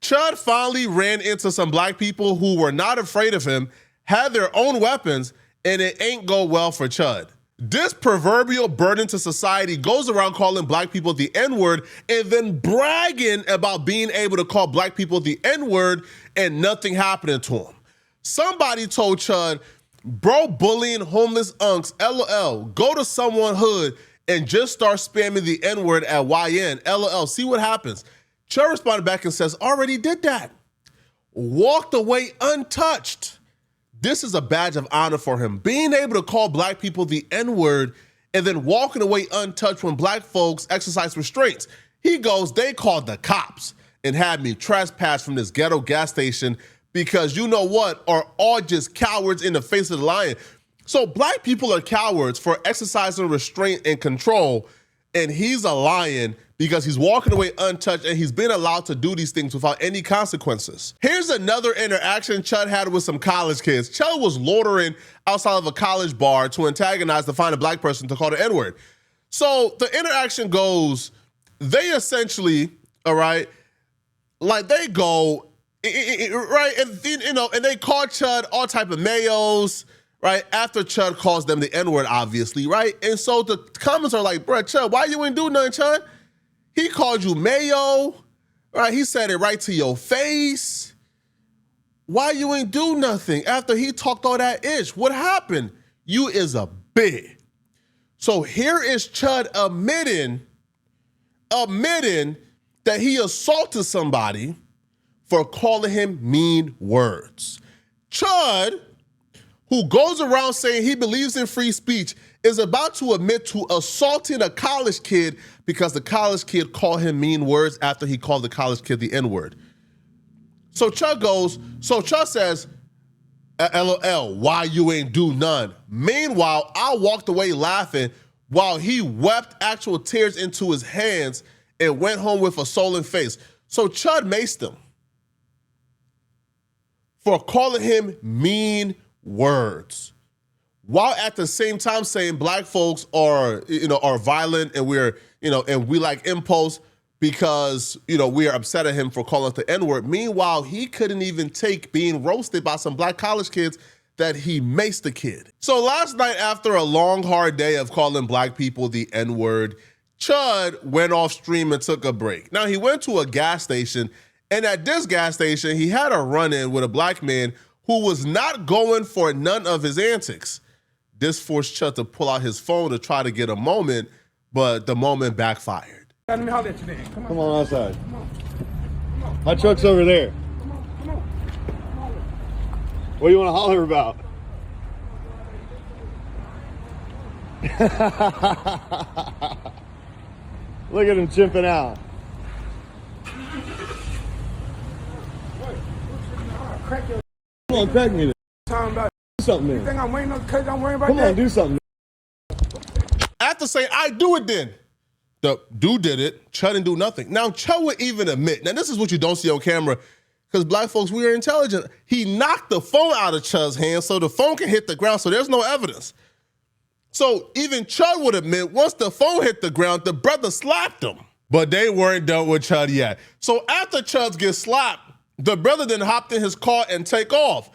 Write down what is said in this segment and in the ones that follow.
Chud finally ran into some black people who were not afraid of him, had their own weapons, and it ain't go well for Chud. This proverbial burden to society goes around calling black people the N-word and then bragging about being able to call black people the N-word and nothing happening to him. Somebody told Chud, bro, bullying homeless unks, LOL, go to someone hood and just start spamming the N-word at YN, LOL, see what happens. Chud responded back and says, already did that. Walked away untouched. This is a badge of honor for him. Being able to call black people the N-word and then walking away untouched when black folks exercise restraints. He goes, they called the cops and had me trespass from this ghetto gas station because you know what, are all just cowards in the face of the lion. So black people are cowards for exercising restraint and control, and he's a lion because he's walking away untouched and he's been allowed to do these things without any consequences. Here's another interaction Chud had with some college kids. Chud was loitering outside of a college bar to antagonize to find a black person to call the N-word. So the interaction goes, they essentially, all right, like they go, right, and you know, and they call Chud all type of mayos, right, after Chud calls them the N-word, obviously, right? And so the comments are like, bruh, Chud, why you ain't do nothing, Chud? He called you mayo, right? He said it right to your face. Why you ain't do nothing after he talked all that ish? What happened? You is a bitch. So here is Chud admitting that he assaulted somebody for calling him mean words. Chud, who goes around saying he believes in free speech, is about to admit to assaulting a college kid because the college kid called him mean words after he called the college kid the N-word. So Chud says, LOL, why you ain't do none? Meanwhile, I walked away laughing while he wept actual tears into his hands and went home with a sullen face. So Chud maced him for calling him mean words, while at the same time saying black folks are violent and we like impulse because, we are upset at him for calling us the N-word. Meanwhile, he couldn't even take being roasted by some black college kids that he maced the kid. So last night, after a long, hard day of calling black people the N-word, Chud went off stream and took a break. Now, he went to a gas station, and at this gas station, he had a run-in with a black man who was not going for none of his antics. This forced Chud to pull out his phone to try to get a moment, but the moment backfired. Let me holler at you then. Come on outside. My truck's over there. What do you want to holler about? Look at him chimping out. Come on, crack me. Do something then. You think I'm waiting on because I'm worrying about Come that? on, do something. After saying, I do it then, the dude did it, Chud didn't do nothing. Now, Chud would even admit, now this is what you don't see on camera, because black folks, we are intelligent. He knocked the phone out of Chud's hand so the phone can hit the ground, so there's no evidence. So even Chud would admit, once the phone hit the ground, the brother slapped him. But they weren't done with Chud yet. So after Chud gets slapped, the brother then hopped in his car and take off.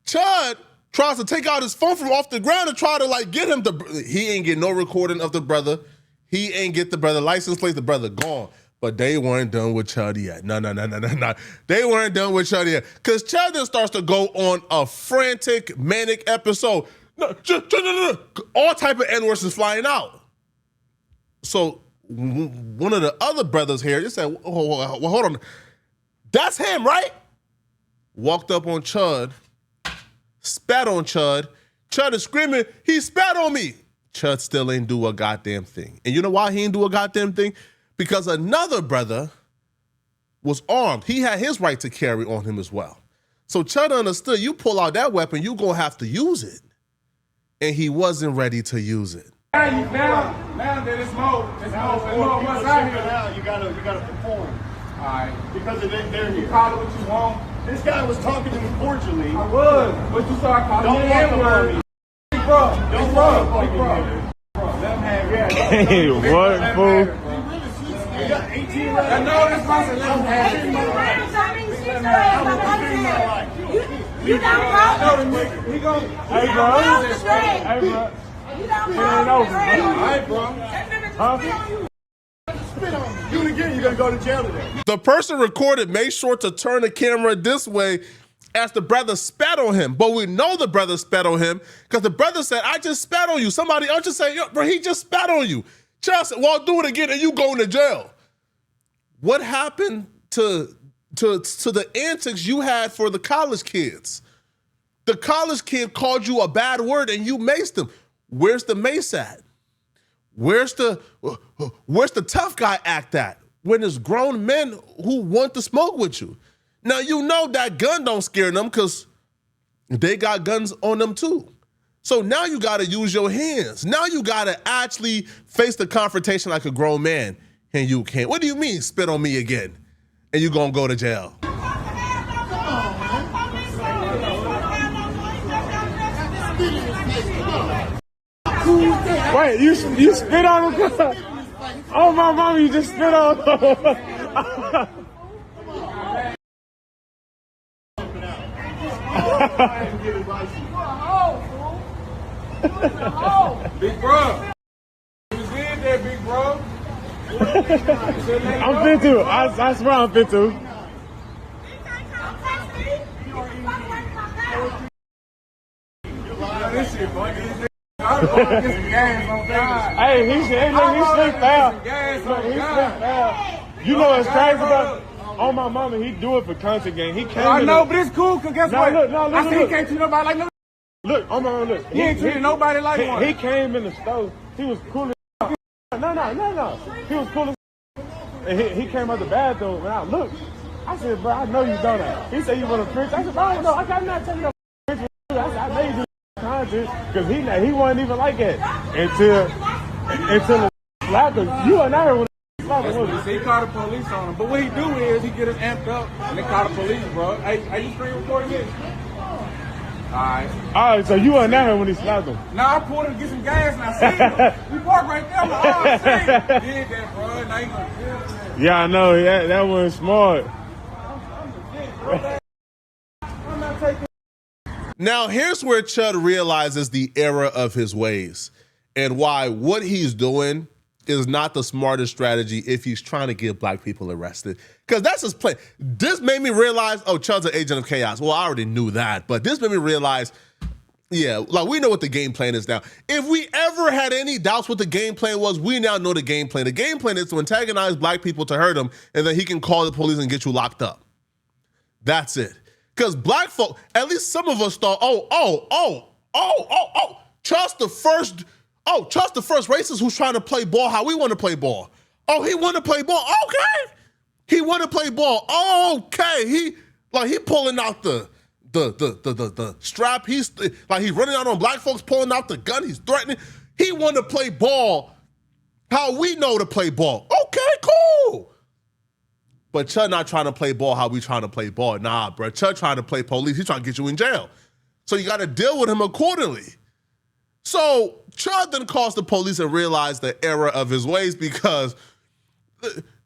Chud tries to take out his phone from off the ground and try to get him to, he ain't get no recording of the brother. He ain't get the brother license plate, the brother gone. But they weren't done with Chud yet. No. They weren't done with Chud yet. Because Chud then starts to go on a frantic, manic episode. No, all type of N-words is flying out. So one of the other brothers here just said, well, hold on. That's him, right? Walked up on Chud, spat on Chud. Chud is screaming, he spat on me. Chud still ain't do a goddamn thing. And you know why he ain't do a goddamn thing? Because another brother was armed. He had his right to carry on him as well. So Chud understood, you pull out that weapon, you gonna have to use it. And he wasn't ready to use it. Now that it's more what's out here. Now you gotta perform. All right. Because it ain't there You here. call it what you want. This guy was talking to me cordially. I was. But you started calling Don't me walk up on N-word. me. Big bro. Don't Big walk bro. up Big bro. on me. Let him have it. Hey, what, fool? You got 18 right. I know that's my let him have it. You not wrong. He gon' hey, bro. Hey, bro. You not wrong. All right, bro. Huh? Spit on me. Do it again, you're gonna go to jail today. The person recorded made sure to turn the camera this way as the brother spat on him. But we know the brother spat on him because the brother said, I just spat on you. Somebody else just said, yo, bro, he just spat on you. Child said, well, do it again and you going to jail. What happened to the antics you had for the college kids? The college kid called you a bad word and you maced him. Where's the mace at? Where's the tough guy act at when there's grown men who want to smoke with you? Now, you know that gun don't scare them because they got guns on them too. So now you got to use your hands. Now you got to actually face the confrontation like a grown man, and you can't. What do you mean, spit on me again, and you going to go to jail? Wait, you spit on him? Oh, my mama, you just spit on him. Big bro. You did that, big bro. I'm fit too. I swear I'm fit too. This shit, boy. Hey, he slipped out. You know what's crazy about? On my mama, he do it for content game. He came. I know, but it's cool. Cause guess what? Look, I said he can't treat nobody like no. Look, on my mama, look. He ain't treating nobody like one. He came in the store. He was cool as. No. He was cool as. And he came out the bathroom and I looked. I said, bro, I know you done that. He said you want to preach. I said, bro, no, I'm not taking no preach with you. I said, I know you do content because he wasn't even like that until the slapped him. You were not here when he slapped him. He called the police on him. But what he do is he get us amped up and they call the police, bro. Hey, are you screen recording this? Alright, so you weren't there when he slapped him? No, I pulled him to get some gas and I seen him. We parked right there. I'm like, oh, shit. Did that, bro. Now you gonna feel that. Yeah, I know. That wasn't smart. I'm not taking. Now, here's where Chud realizes the error of his ways and why what he's doing is not the smartest strategy if he's trying to get black people arrested. Because that's his plan. This made me realize, oh, Chud's an agent of chaos. Well, I already knew that, but this made me realize, yeah, like we know what the game plan is now. If we ever had any doubts what the game plan was, we now know the game plan. The game plan is to antagonize black people to hurt them, and then he can call the police and get you locked up. That's it. Because black folk, at least some of us thought, trust the first racist who's trying to play ball how we want to play ball. Oh, he want to play ball. Okay. He want to play ball. Okay. He pulling out the strap. He's like he running out on black folks, pulling out the gun. He's threatening. He want to play ball how we know to play ball. Okay, cool. But Chud not trying to play ball how we trying to play ball. Nah, bro. Chud trying to play police. He's trying to get you in jail. So you got to deal with him accordingly. So Chud then calls the police and realized the error of his ways because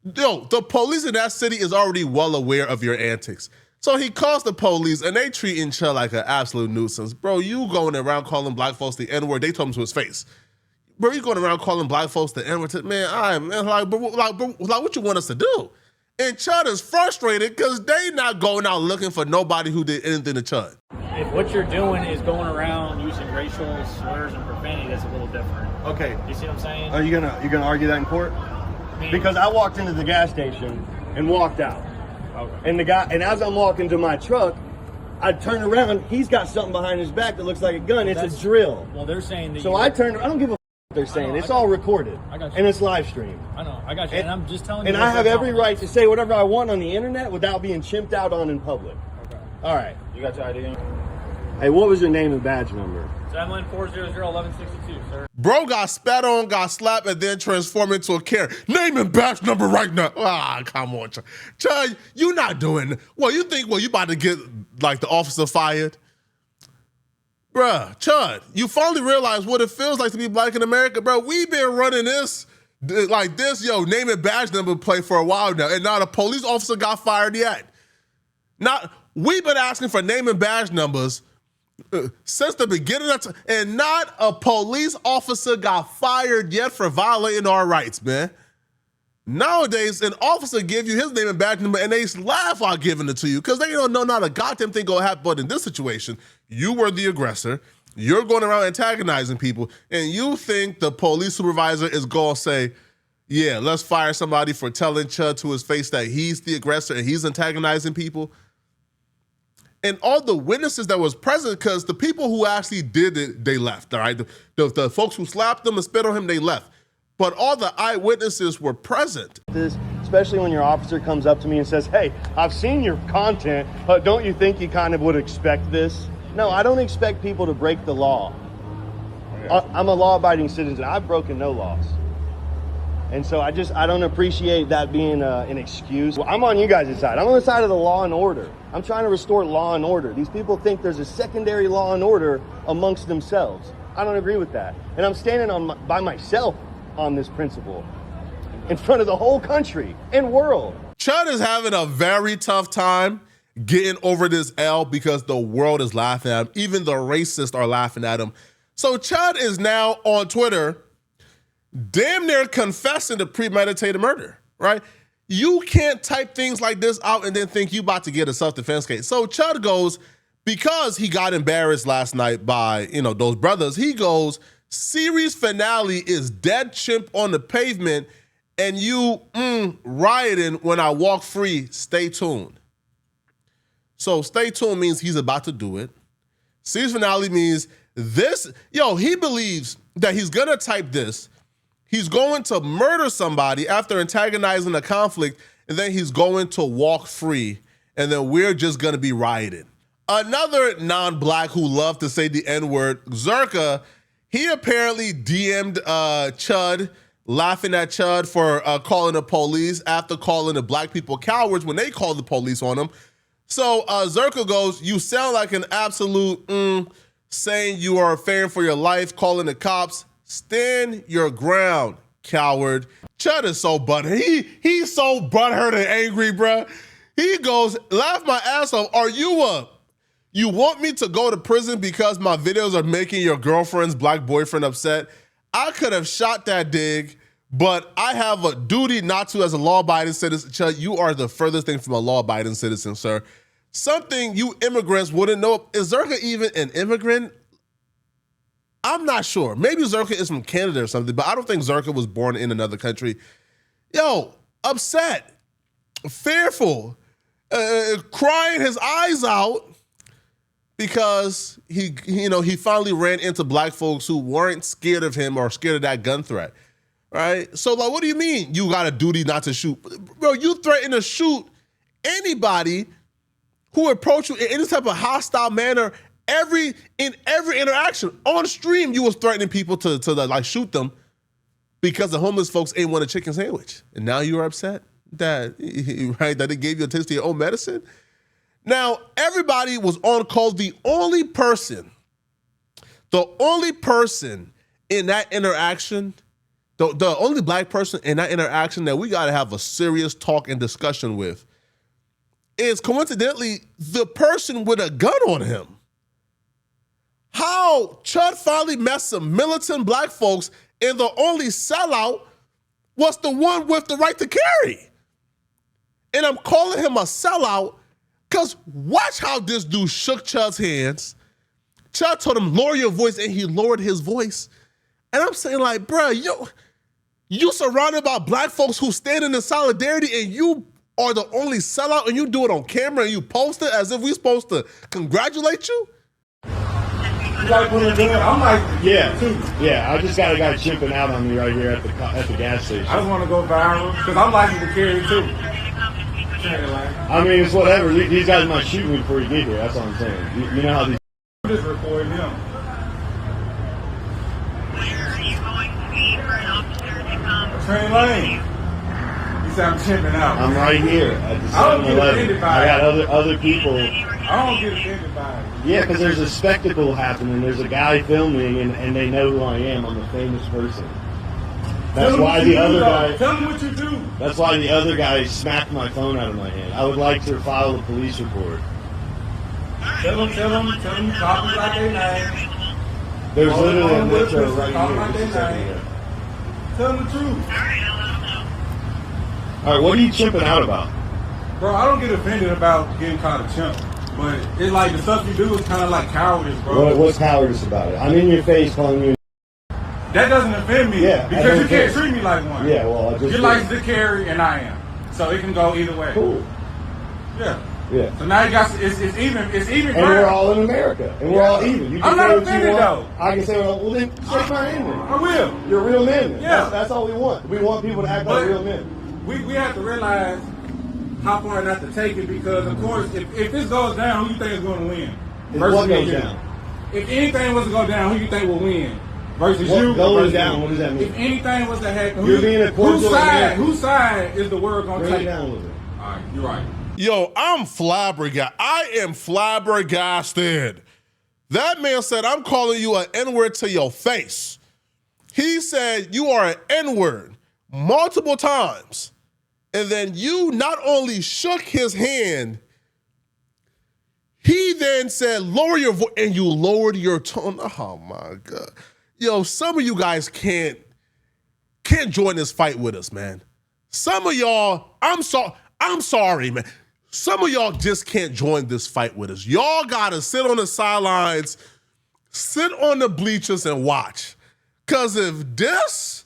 the police in that city is already well aware of your antics. So he calls the police and they treating Chud like an absolute nuisance. Bro, you going around calling black folks the N-word. They told him to his face. Bro, you going around calling black folks the N-word. What you want us to do? And Chud is frustrated because they not going out looking for nobody who did anything to Chud. If what you're doing is going around using racial slurs and profanity, that's a little different. Okay. You see what I'm saying? Are you gonna argue that in court? Because I walked into the gas station and walked out. Okay. And as I'm walking to my truck, I turn around, he's got something behind his back that looks like a gun. It's a drill. Well, they're saying that. So I don't give a what they're saying. It's all recorded. I got you. And it's live streamed. I know. I got you. And I'm just telling you. And I have every right to say whatever I want on the internet without being chimped out on in public. Okay. All right. You got your ID? Hey, what was your name and badge number? 714001162, sir. Bro got spat on, got slapped, and then transformed into a Karen. Name and badge number right now. Come on, Chud. You not doing. Well, you think, you about to get like the officer fired? Bruh, Chud, you finally realize what it feels like to be black in America, bro. We've been running this, name and badge number play for a while now, and not a police officer got fired yet. Not we've been asking for name and badge numbers since the beginning of time, and not a police officer got fired yet for violating our rights, man. Nowadays, an officer give you his name and badge number, and they laugh while giving it to you because they don't know not a goddamn thing gonna happen. But in this situation, you were the aggressor. You're going around antagonizing people, and you think the police supervisor is gonna say, yeah, let's fire somebody for telling Chud to his face that he's the aggressor and he's antagonizing people. And all the witnesses that was present, because the people who actually did it, they left, all right? The folks who slapped him and spit on him, they left. But all the eyewitnesses were present. Especially when your officer comes up to me and says, hey, I've seen your content, but don't you think you kind of would expect this? No, I don't expect people to break the law. I'm a law-abiding citizen. I've broken no laws. And so I don't appreciate that being an excuse. Well, I'm on you guys' side. I'm on the side of the law and order. I'm trying to restore law and order. These people think there's a secondary law and order amongst themselves. I don't agree with that. And I'm standing by myself on this principle in front of the whole country and world. Chud is having a very tough time getting over this L because the world is laughing at him. Even the racists are laughing at him. So Chud is now on Twitter damn near confessing to premeditated murder, right? You can't type things like this out and then think you about to get a self-defense case. So Chud goes, because he got embarrassed last night by, those brothers, he goes, series finale is dead chimp on the pavement and you rioting when I walk free, stay tuned. So stay tuned means he's about to do it. Series finale means this, he believes that he's gonna type this. He's going to murder somebody after antagonizing a conflict, and then he's going to walk free, and then we're just gonna be rioting. Another non-black who loved to say the N-word, Zerka, he apparently DM'd Chud, laughing at Chud for calling the police after calling the black people cowards when they called the police on him. So Zerka goes, you sound like an absolute saying you are fearing for your life, calling the cops. Stand your ground, coward. Chud is so butthurt. He's so butthurt and angry, bruh. He goes, laugh my ass off. Are you want me to go to prison because my videos are making your girlfriend's black boyfriend upset? I could have shot that dig, but I have a duty not to as a law-abiding citizen. Chud, you are the furthest thing from a law-abiding citizen, sir. Something you immigrants wouldn't know. Is Zerka even an immigrant? I'm not sure. Maybe Zerka is from Canada or something, but I don't think Zerka was born in another country. Upset, fearful, crying his eyes out because he finally ran into black folks who weren't scared of him or scared of that gun threat, right? So what do you mean you got a duty not to shoot? Bro, you threaten to shoot anybody who approach you in any type of hostile manner. In every interaction on stream, you was threatening people to shoot them because the homeless folks ain't want a chicken sandwich, and now you are upset that they gave you a taste of your own medicine. Now everybody was on call. The only person in that interaction, the only black person in that interaction that we got to have a serious talk and discussion with is coincidentally the person with a gun on him. How Chud finally met some militant black folks and the only sellout was the one with the right to carry. And I'm calling him a sellout because watch how this dude shook Chud's hands. Chud told him, lower your voice, and he lowered his voice. And I'm saying like, bruh, you surrounded by black folks who stand in solidarity and you are the only sellout and you do it on camera and you post it as if we're supposed to congratulate you? Like when I'm like, yeah. I just got a guy chimping out on me right here at the gas station. I just want to go viral because I'm licensed to carry too. I mean, it's whatever. These guys might shoot me before you get here. That's what I'm saying. You know how these. I'm just recording him. Where are you going to be for an officer to come? Train lane. You said I'm chimping out. I'm right here at the 7-Eleven. I got other people. I don't get offended by it. Yeah, because there's a spectacle happening. There's a guy filming, and they know who I am. I'm a famous person. That's why the other guy. Tell me what you do. That's why the other guy smacked my phone out of my hand. I would like to file a police report. Tell them, call me like their name. There's literally a What's picture right call me here. like Just a their second name. here. Tell them the truth. All right, I'll let them know. All right, what are you tripping out about? Bro, I don't get offended about getting called a chump. But it's like the stuff you do is kind of like cowardice, bro. What's cowardice about it? I'm in your face calling you. That doesn't offend me. Yeah, I because don't you can't care. treat me like one. Yeah, well, I just You're did. licensed to carry and I am. So it can go either way. Cool. Yeah. Yeah. So now you got it's even And we're all in America, and we're all even. You can I'm not say what you offended, want. though. I can say, well, then shake my hand then. I will. You're a real man then. Yeah. That's all we want. We want people to act like But real men. we have to realize how far not to take it because of course if this goes down, who you think is going to win? If what me goes and you? down? If anything was to go down, who you think will win? Versus What you. goes versus down? me? What does that mean? If anything was to happen, You're being a cordial American. whose side is the word going to Bring it take? down a little bit. All right, you're right. Yo, I'm flabbergasted. I am flabbergasted. That man said, I'm calling you an N-word to your face. He said, you are an N-word multiple times. And then you not only shook his hand, he then said, lower your voice, and you lowered your tone. Oh my God. Yo, some of you guys can't join this fight with us, man. Some of y'all, I'm sorry, man. Some of y'all just can't join this fight with us. Y'all gotta sit on the sidelines, sit on the bleachers and watch. Cause if this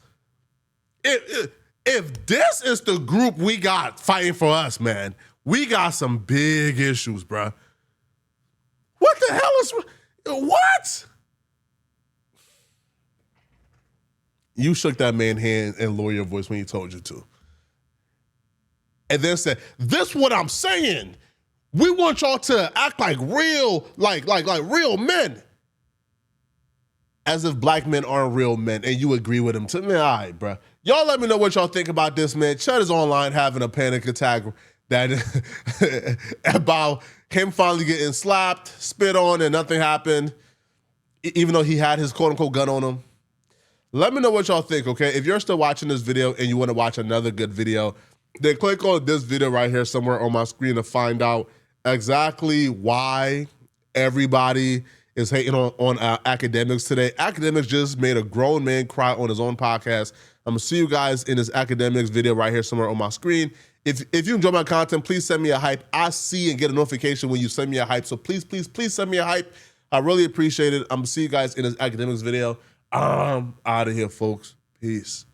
is the group we got fighting for us, man, we got some big issues, bruh. What the hell is, what? You shook that man's hand and lowered your voice when he told you to. And then said, this is what I'm saying. We want y'all to act like real, like real men. As if black men aren't real men, and you agree with him. Man, all right, bro. Y'all let me know what y'all think about this, man. Chud is online having a panic attack that about him finally getting slapped, spit on, and nothing happened, even though he had his quote-unquote gun on him. Let me know what y'all think, okay? If you're still watching this video and you want to watch another good video, then click on this video right here somewhere on my screen to find out exactly why everybody is hating on academics today. Academics just made a grown man cry on his own podcast. I'm gonna see you guys in this academics video right here somewhere on my screen. If you enjoy my content, please send me a hype. I see and get a notification when you send me a hype. So please send me a hype. I really appreciate it. I'm gonna see you guys in this academics video. I'm out of here, folks. Peace.